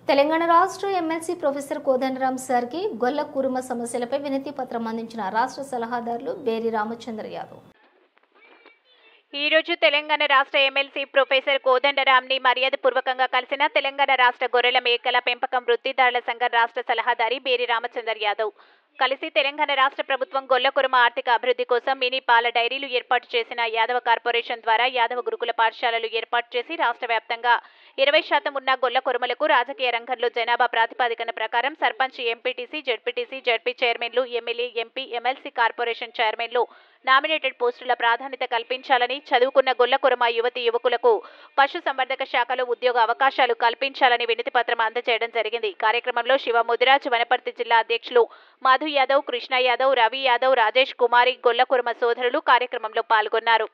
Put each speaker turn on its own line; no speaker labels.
తెలంగాణ రాష్ట్ర MLC professor Kodandaram సార్కి గొల్ల కురుమ సమస్యలపై వినతి పత్రం అందించిన రాష్ట్ర సలహాదారులు బేరి రామచంద్ర యాదవ్.
ఈ రోజు తెలంగాణ రాష్ట్ర ఎమ్మెల్సీ ప్రొఫెసర్ కోదండరాంని మర్యాదపూర్వకంగా కలిసిన తెలంగాణ రాష్ట్ర గొర్రెల మేకల పెంపకం వృత్తిదారుల సంఘం రాష్ట్ర సలహాదారి బేరి రామచంద్ర యాదవ్ కలిసి తెలంగాణ రాష్ట్ర ప్రభుత్వం గొల్ల కురుమ ఆర్థిక అభివృద్ధి కోసం మినీ పాల డైరీలు ఏర్పాటు చేసిన యాదవ కార్పొరేషన్ ద్వారా యాదవ గురుకుల పాఠశాలలు ఏర్పాటు చేసి రాష్ట్ర వ్యాప్తంగా 20% ఉన్న గొల్ల కురుమలకు రాజకీయ రంగంలో జనాభా ప్రాతిపదికన ప్రకారం సర్పంచ్, ఎంపీటీసీ, జడ్పీటీసీ, జడ్పీ చైర్మన్లు, ఎమ్మెల్యే, ఎంపీ, ఎమ్మెల్సీ, కార్పొరేషన్ చైర్మన్లు నామినేటెడ్ పోస్టుల ప్రాధాన్యత కల్పించాలని, చదువుకున్న గొల్ల కురుమ యువతి యువకులకు పశు సంవర్ధక శాఖలో ఉద్యోగ అవకాశాలు కల్పించాలని వినతి పత్రం అందజేయడం జరిగింది. కార్యక్రమంలో శివ ముదిరాజ్, వనపర్తి జిల్లా అధ్యక్షులు మాధు యాదవ్, కృష్ణ యాదవ్, రవి యాదవ్, రాజేష్ కుమారి, గొల్ల కురుమ సోదరులు కార్యక్రమంలో పాల్గొన్నారు.